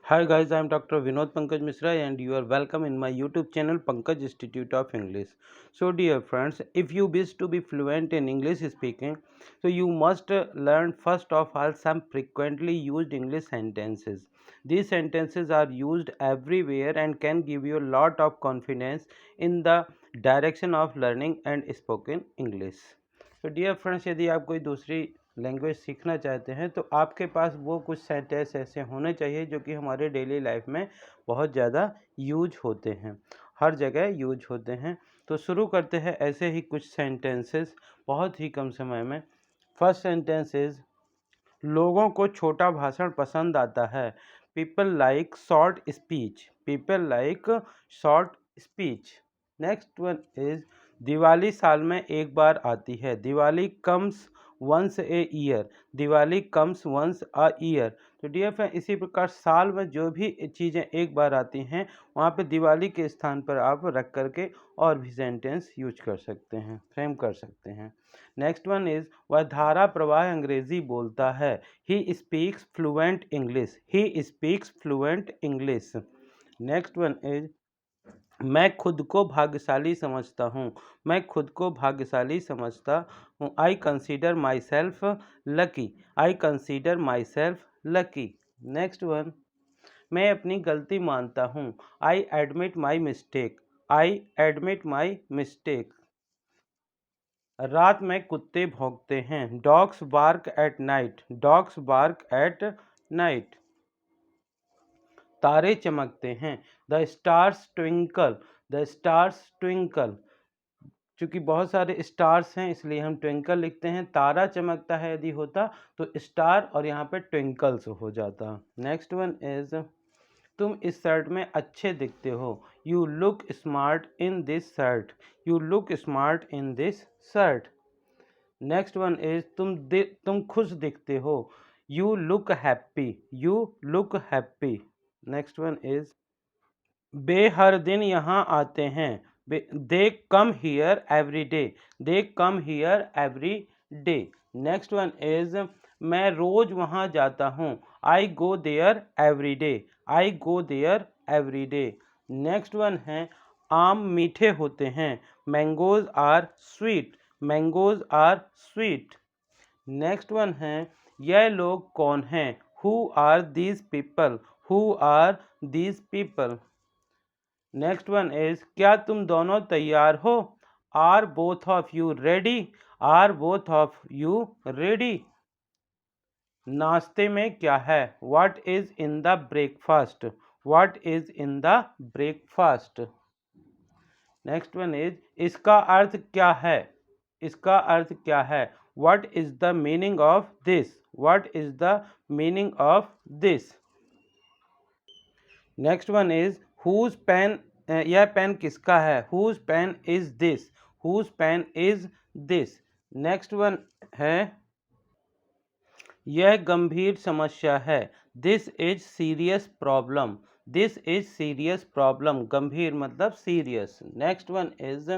Hi guys, I am Dr. Vinod Pankaj Misra and you are welcome in my YouTube channel Pankaj Institute of English. So dear friends, if you wish to be fluent in English speaking, so you must learn first of all some frequently used English sentences. These sentences are used everywhere and can give you a lot of confidence in the direction of learning and spoken English. तो dear friends, यदि आप कोई दूसरी language सीखना चाहते हैं तो आपके पास वो कुछ सेंटेंस ऐसे होने चाहिए जो कि हमारे डेली लाइफ में बहुत ज़्यादा यूज होते हैं, हर जगह यूज होते हैं। तो शुरू करते हैं ऐसे ही कुछ सेंटेंसेस बहुत ही कम समय में। फर्स्ट सेंटेंस इज, लोगों को छोटा भाषण पसंद आता है। People like short speech. People like short speech. Next one is, Diwali साल में एक बार आती है। Diwali comes once a year. Diwali comes once a year. तो डियर फ्रेंड, इसी प्रकार साल में जो भी चीज़ें एक बार आती हैं वहाँ पे दिवाली के स्थान पर आप रख करके और भी सेंटेंस यूज कर सकते हैं, फ्रेम कर सकते हैं। नेक्स्ट वन इज, वह धारा प्रवाह अंग्रेजी बोलता है। He speaks fluent English. He speaks fluent English. Next one is, मैं खुद को भाग्यशाली समझता हूँ। मैं खुद को भाग्यशाली समझता हूँ। I consider myself lucky. I consider myself lucky. Next one, मैं अपनी गलती मानता हूँ। I admit my mistake. I admit my mistake. रात में कुत्ते भौंकते हैं। Dogs bark at night. Dogs bark at night. तारे चमकते हैं। The stars twinkle. The stars twinkle. चूंकि बहुत सारे स्टार्स हैं इसलिए हम ट्विंकल लिखते हैं। तारा चमकता है यदि होता तो स्टार और यहाँ पे ट्विंकल्स हो जाता। नेक्स्ट वन इज, तुम इस शर्ट में अच्छे दिखते हो। You look smart in this shirt. You look smart in this shirt. Next one is, तुम खुश दिखते हो। You look happy. You look happy. Next one is, वे हर दिन यहाँ आते हैं। They come here every day. They come here every day. Next one is, मैं रोज वहाँ जाता हूँ। I go there every day. I go there every day. Next one है, आम मीठे होते हैं। Mangoes are sweet. Mangoes are sweet. Next one है, यह लोग कौन हैं। Who are these people. Who are these people. Next one is, क्या तुम दोनों तैयार हो। Are both of you ready. Are both of you ready. नाश्ते में क्या है। What is in the breakfast. What is in the breakfast. Next one is, इसका अर्थ क्या है। इसका अर्थ क्या है। What is the meaning of this. What is the meaning of this. Next one is, whose pen. यह पेन किसका है। Whose pen is this. Whose pen is this. Next one है, यह गंभीर समस्या है। This is serious problem. This is serious problem. गंभीर मतलब सीरियस। नेक्स्ट वन इज,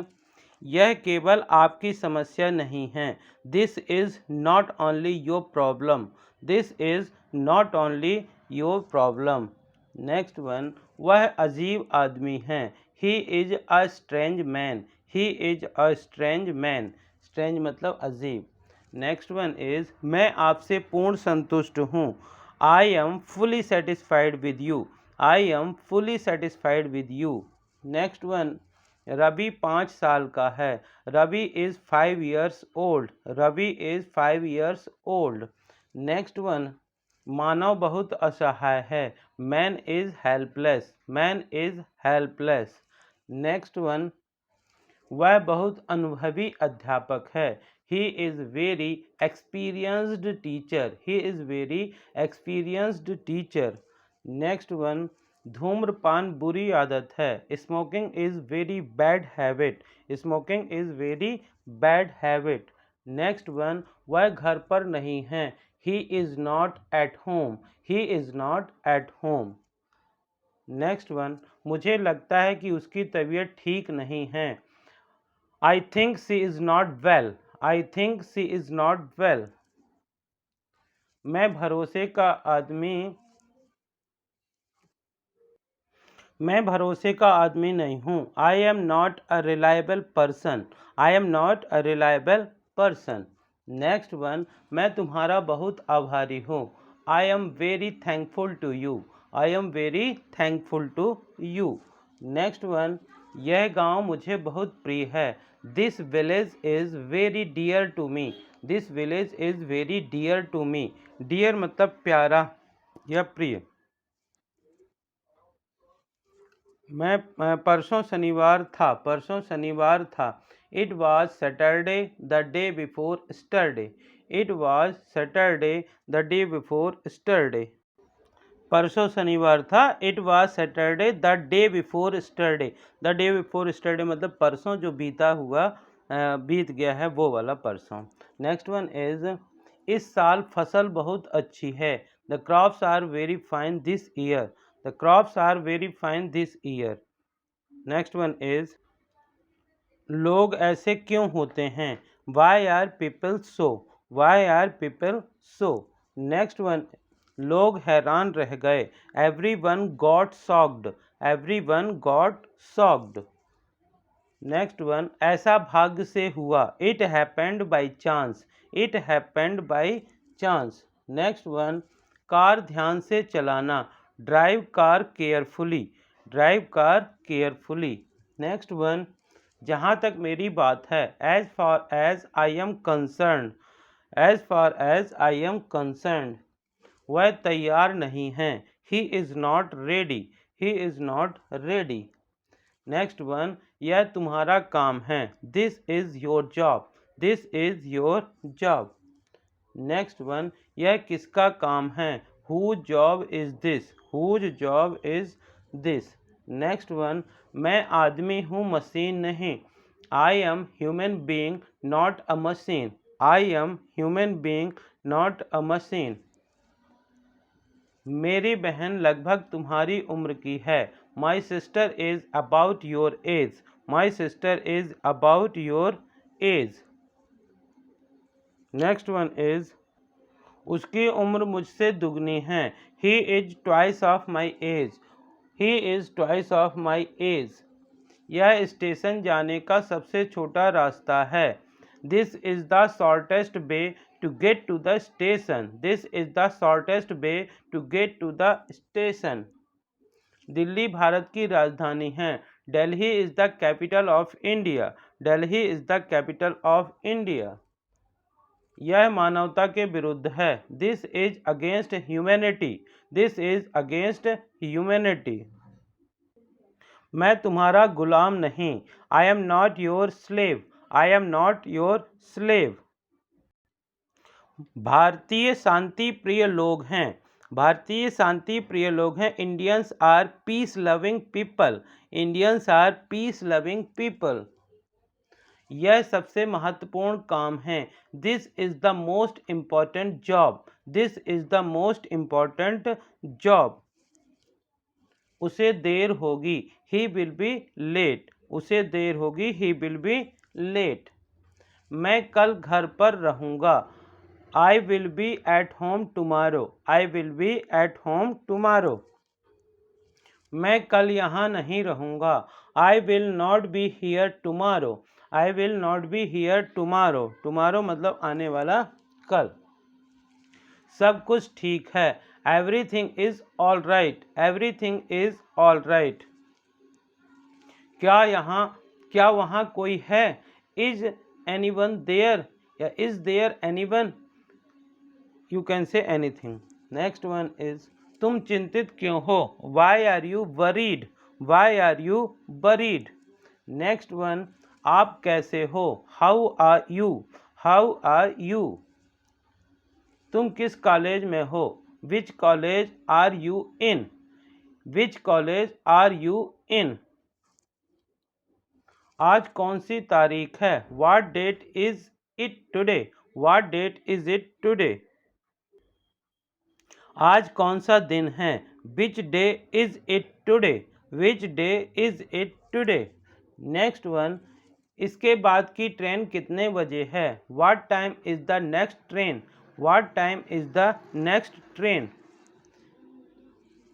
यह केवल आपकी समस्या नहीं है। This is not only your problem. This is not only your problem. Next one, वह अजीब आदमी है। He is a strange man. He is a strange man. Strange मतलब अजीब। नेक्स्ट वन इज, मैं आपसे पूर्ण संतुष्ट हूँ। I am fully satisfied with you. I am fully satisfied with you. Next one, Ravi 5 साल का है। Ravi is 5 years old. Ravi is 5 years old. Next one, मानव बहुत असहाय है। Man is helpless. Man is helpless. Next one, वह बहुत अनुभवी अध्यापक है। He is very experienced teacher. He is very experienced teacher. Next one, धूम्रपान बुरी आदत है। Smoking is very bad habit. Smoking is very bad habit. Next one, वह घर पर नहीं है। He is not at home. He is not at home. Next one, मुझे लगता है कि उसकी तबीयत ठीक नहीं है। I think she is not well. I think she is not well. मैं भरोसे का आदमी मैं भरोसे का आदमी नहीं हूँ। I am not a reliable person. I am not a reliable person. Next one, मैं तुम्हारा बहुत आभारी हूँ। I am very thankful to you. I am very thankful to you. Next one, यह गांव मुझे बहुत प्रिय है। This village is very dear to me. This village is very dear to me. Dear मतलब प्यारा या प्रिय। मैं परसों शनिवार था। परसों शनिवार था। It was Saturday the day before yesterday. It was Saturday the day before yesterday. परसों शनिवार था। It was Saturday the day before yesterday. The day before yesterday मतलब परसों जो बीता हुआ बीत गया है वो वाला परसों। नेक्स्ट वन इज, इस साल फसल बहुत अच्छी है। The crops are very fine this year. The crops are very fine this year. Next one is, लोग ऐसे क्यों होते हैं। Why are people so. Why are people so. Next one, लोग हैरान रह गए। Everyone got shocked. Everyone got shocked. Next one, ऐसा भाग्य से हुआ। It happened by chance. It happened by chance. Next one, car ध्यान से चलाना। Drive car carefully. Drive car carefully. Next one, जहाँ तक मेरी बात है, as far as I am concerned. As far as I am concerned. वह तैयार नहीं हैं। He is not ready. He is not ready. Next one, यह तुम्हारा काम है। This is your job. This is your job. Next one, यह किसका काम है। Whose job is this. Whose job is this. Next one, मैं आदमी हूँ मशीन नहीं। I am human being not a machine. I am human being not a machine. मेरी बहन लगभग तुम्हारी उम्र की है। My sister is about your age. My sister is about your age. Next one is, उसकी उम्र मुझसे दुगनी है। He is twice of my age. He is twice of my age. यह स्टेशन जाने का सबसे छोटा रास्ता है। This is the shortest way to get to the station. This is the shortest way to get to the station. Delhi Bharat की राजधानी है। Delhi is the capital of India. Delhi is the capital of India. यह मानवता के विरुद्ध है। This is against humanity. This is against humanity. मैं तुम्हारा गुलाम नहीं। I am not your slave. I am not your slave. भारतीय शांति प्रिय लोग हैं। भारतीय शांति प्रिय लोग हैं। Indians are peace loving people. Indians are peace loving people. यह सबसे महत्वपूर्ण काम है। This is the most important job. This is the most important job. उसे देर होगी। He will be late. उसे देर होगी। He will be late. मैं कल घर पर रहूँगा। I will be at home tomorrow. I will be at home tomorrow. मैं कल यहाँ नहीं रहूँगा। I will not be here tomorrow. I will not be here tomorrow. Tomorrow मतलब आने वाला कल। सब कुछ ठीक है। Everything is all right. Everything is all right. क्या वहाँ कोई है। इज एनी वन देयर या is there anyone. You can say anything. Next one is, तुम चिंतित क्यों हो। Why are you worried. Why are you worried. Next one, आप कैसे हो। How are you. How are you. तुम किस कॉलेज में हो। Which college are you in. Which college are you in. आज कौन सी तारीख है। What date is it today. What date is it today. आज कौन सा दिन है। Which day is it today. Which day is it today. Next one, इसके बाद की ट्रेन कितने बजे है। What time is the next train. What time is the next train.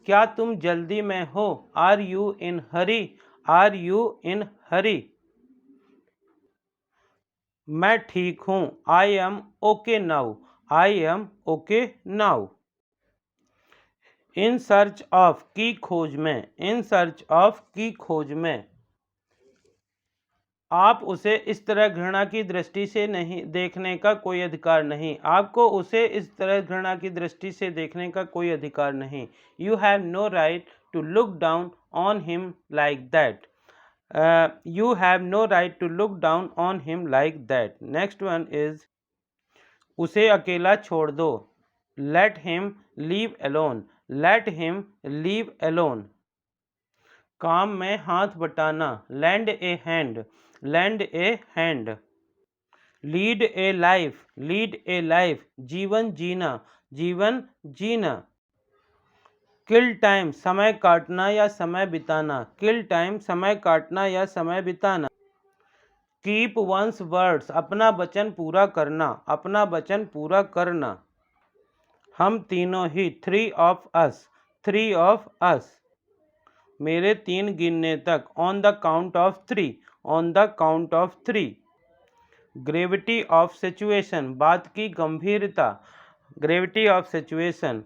क्या तुम जल्दी में हो? Are you in hurry? Are you in hurry? मैं ठीक हूँ। I am okay now. I am okay now. In search of की खोज में। इन सर्च ऑफ की खोज में। आप उसे इस तरह घृणा की दृष्टि से नहीं देखने का कोई अधिकार नहीं। आपको उसे इस तरह घृणा की दृष्टि से देखने का कोई अधिकार नहीं। You have no right to look down on him like that. You have no right to look down on him like that. Next one is उसे अकेला छोड़ दो। Let him leave alone. Let him leave alone. काम में हाथ बटाना। Land a hand. Land a hand. Lead a life. Lead a life. जीवन जीना। जीवन जीना। किल टाइम समय काटना या समय बिताना। किल टाइम समय काटना या समय बिताना। कीप वंस वर्ड्स अपना वचन पूरा करना। अपना वचन पूरा करना। हम तीनों ही three of us. Three of us. मेरे 3 गिनने तक। On the count of 3। On the count of 3। Gravity of situation बात की गंभीरता। Gravity of situation.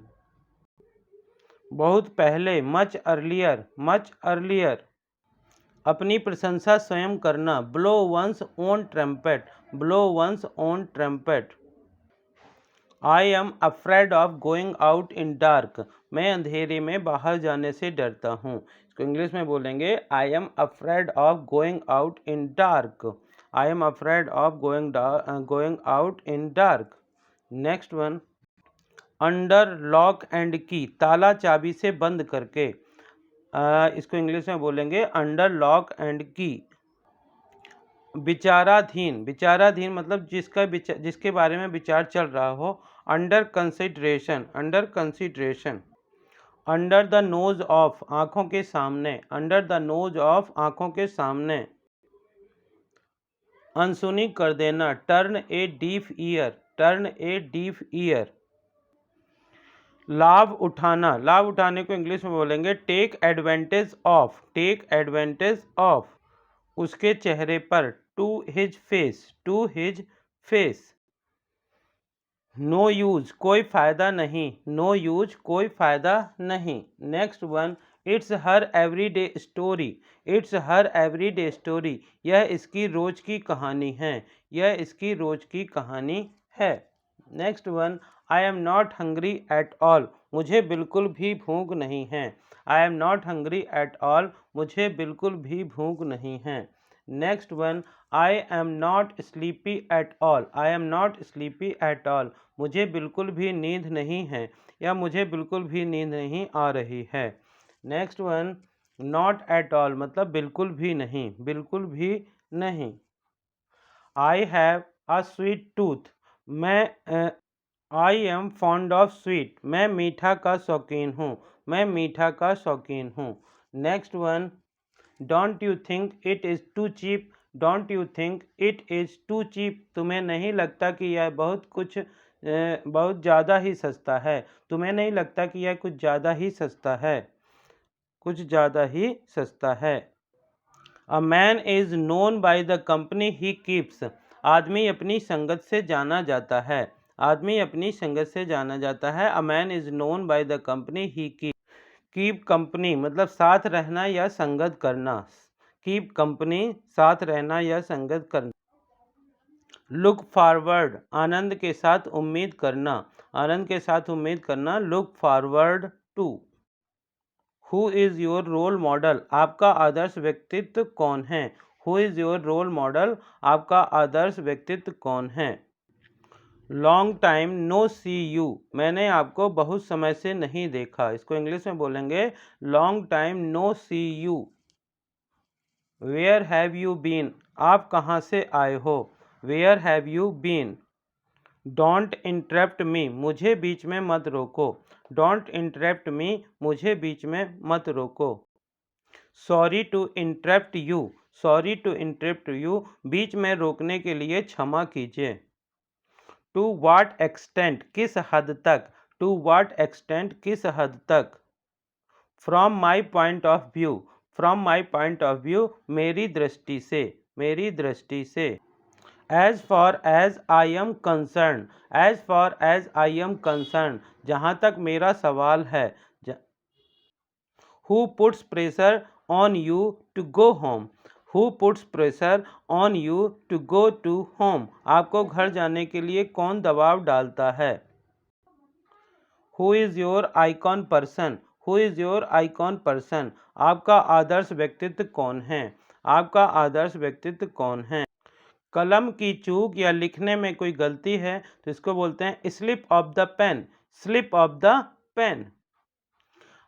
बहुत पहले मच अर्लियर। Much earlier. अपनी प्रशंसा स्वयं करना। Blow one's own trumpet. Blow one's own trumpet. I am afraid of going out in dark. मैं अंधेरे में बाहर जाने से डरता हूँ। इसको इंग्लिश में बोलेंगे I am afraid of going out in dark. I am afraid of going out in dark. Next one under lock and की ताला चाबी से बंद करके। इसको इंग्लिश में बोलेंगे अंडर लॉक एंड की। विचाराधीन। विचाराधीन मतलब जिसके बारे में विचार चल रहा हो। Under consideration. Under consideration. Under the nose of आंखों के सामने। अंडर द नोज ऑफ आंखों के सामने। अनसुनी कर देना। Turn a deaf ear. Turn a deaf ear. लाभ उठाना। लाभ उठाने को इंग्लिश में बोलेंगे take advantage of. Take advantage of. उसके चेहरे पर to his face. To his face. No use कोई फायदा नहीं। नो यूज कोई फायदा नहीं। Next one it's her everyday story. It's her everyday story. यह इसकी रोज की कहानी है। यह इसकी रोज की कहानी है। Next one I am not hungry at all. मुझे बिल्कुल भी भूख नहीं है। आई am not hungry at all. मुझे बिल्कुल भी भूख नहीं है। Next one I am not sleepy at all. I am not sleepy at all. मुझे बिल्कुल भी नींद नहीं है या मुझे बिल्कुल भी नींद नहीं आ रही है। Next one not at all मतलब बिल्कुल भी नहीं। बिल्कुल भी नहीं। I have a sweet tooth. मैं I am fond of sweet. मैं मीठा का शौकीन हूँ। मैं मीठा का शौकीन हूँ। Next one don't you think it is too cheap. Don't you think it is too cheap. तुम्हें नहीं लगता कि यह बहुत ज़्यादा ही सस्ता है। तुम्हें नहीं लगता कि यह कुछ ज़्यादा ही सस्ता है। कुछ ज़्यादा ही सस्ता है। A man is known by the company he keeps. आदमी अपनी संगत से जाना जाता है। आदमी अपनी संगत से जाना जाता है। A man is known by the company he keep company मतलब साथ रहना या संगत करना। कीप कंपनी साथ रहना या संगत करना। लुक फॉरवर्ड आनंद के साथ उम्मीद करना। आनंद के साथ उम्मीद करना। Look forward to. Who is your role model. आपका आदर्श व्यक्तित्व कौन है। Who is your role model. आपका आदर्श व्यक्तित्व कौन है। Long time no see you. मैंने आपको बहुत समय से नहीं देखा। इसको इंग्लिश में बोलेंगे long time no see you. Where have you been. आप कहाँ से आए हो। Where have you been. Don't interrupt me. मुझे बीच में मत रोको। Don't interrupt me. मुझे बीच में मत रोको। Sorry to interrupt you. Sorry to interrupt you. बीच में रोकने के लिए क्षमा कीजिए। टू व्हाट एक्सटेंट किस हद तक। टू व्हाट एक्सटेंट किस हद तक। From my point of view, from my point of view, मेरी दृष्टि से, मेरी दृष्टि से। As for as I am concerned, as for as I am concerned, जहाँ तक मेरा सवाल है। Who puts pressure on you to go home, who puts pressure on you to go to home, आपको घर जाने के लिए कौन दबाव डालता है। Who is your icon person, who is your icon person, आपका आदर्श व्यक्तित्व कौन है, आपका आदर्श व्यक्तित्व कौन है। कलम की चूक या लिखने में कोई गलती है तो इसको बोलते हैं slip of the pen, slip of the pen.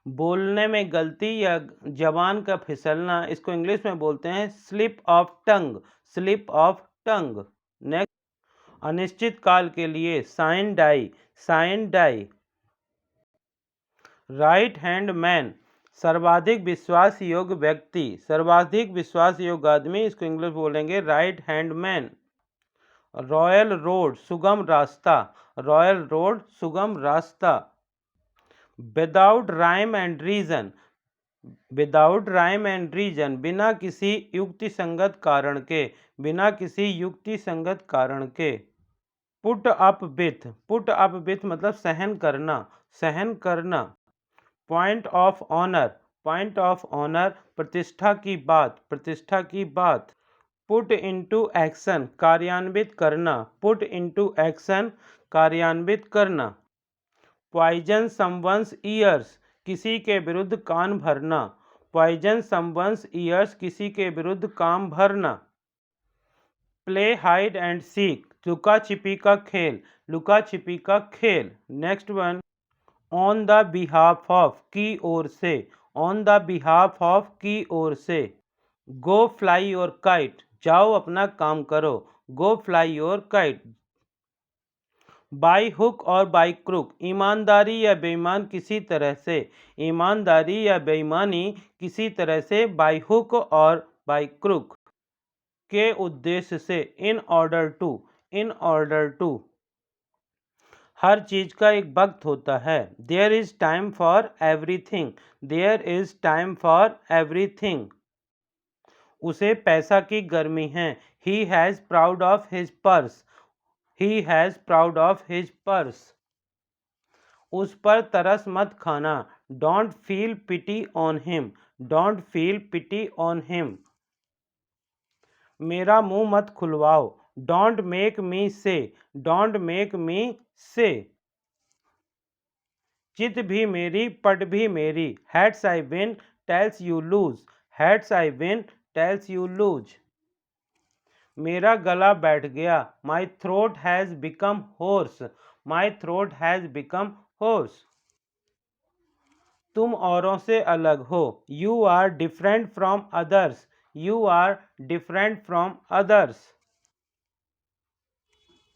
बोलने में गलती या जबान का फिसलना, इसको इंग्लिश में बोलते हैं slip of tongue, slip of tongue. Next, अनिश्चित काल के लिए sine die, sine die. Right hand man, सर्वाधिक विश्वास योग्य व्यक्ति, सर्वाधिक विश्वास योग्य आदमी, इसको इंग्लिश बोलेंगे right hand man. Royal road, सुगम रास्ता, रॉयल रोड, सुगम रास्ता। Without rhyme and reason, without rhyme and reason, बिना किसी युक्ति संगत कारण के, बिना किसी युक्ति संगत कारण के। Put up with, put up with मतलब सहन करना, सहन करना। Point of honour, point of honour, प्रतिष्ठा की बात, प्रतिष्ठा की बात। पुट इनटू एक्शन, कार्यान्वित करना, पुट इनटू एक्शन, कार्यान्वित करना। पॉइजन समवंस ईयर्स, किसी के विरुद्ध कान भरना, पॉइजन समवंस ईयर्स, किसी के विरुद्ध कान भरना। प्ले हाइड एंड सीक, लुका छिपी का खेल, लुका छिपी का खेल। Next one, on the behalf of, की ओर से, ऑन द बिहाफ ऑफ, की ओर से। गो फ्लाई योर काइट, जाओ अपना काम करो, go fly your kite. By hook or by crook, ईमानदारी या बेईमान किसी तरह से, ईमानदारी या बेईमानी किसी तरह से, by hook or by crook. के उद्देश्य से, in order to, in order to. हर चीज का एक वक्त होता है। There is time for everything, there is time for everything. उसे पैसा की गर्मी है। He has proud of his purse, he has proud of his purse. उस पर तरस मत खाना, don't feel pity on him, don't feel pity on him. मेरा मुंह मत खुलवाओ, डोंट मेक मी से, डोंट मेक मी से। चित भी मेरी पट भी मेरी, heads I win tails you lose, heads I win tails you lose. मेरा गला बैठ गया, my throat has become hoarse, my throat has become hoarse. तुम औरों से अलग हो, you are different from others, you are different from others.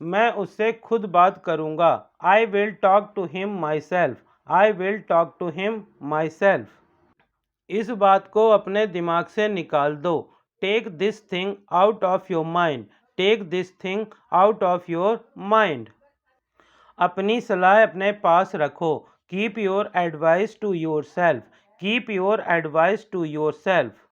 मैं उससे खुद बात करूँगा, I will talk to him myself, I will talk to him myself. इस बात को अपने दिमाग से निकाल दो, take this thing out of your mind, take this thing out of your mind. अपनी सलाह अपने पास रखो, keep your advice to yourself, keep your advice to yourself.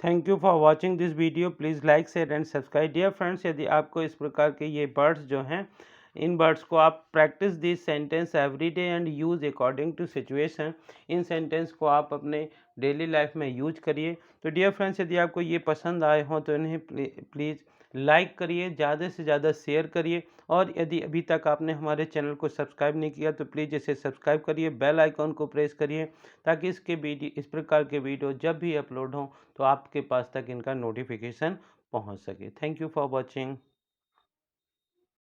Thank you for watching this video, please like share and subscribe. Dear friends, यदि आपको इस प्रकार के ये वर्ड्स जो हैं, इन वर्ड्स को आप practice this sentence every day and use according to situation, इन सेंटेंस को आप अपने डेली लाइफ में यूज करिए। तो डियर फ्रेंड्स, यदि आपको ये पसंद आए हों तो इन्हें प्लीज़ लाइक करिए, ज़्यादा से ज़्यादा शेयर करिए, और यदि अभी तक आपने हमारे चैनल को सब्सक्राइब नहीं किया तो प्लीज़ इसे सब्सक्राइब करिए, बेल आइकॉन को प्रेस करिए, ताकि इस प्रकार के वीडियो जब भी अपलोड हों तो आपके पास तक इनका नोटिफिकेशन पहुंच सके। Thank you for watching.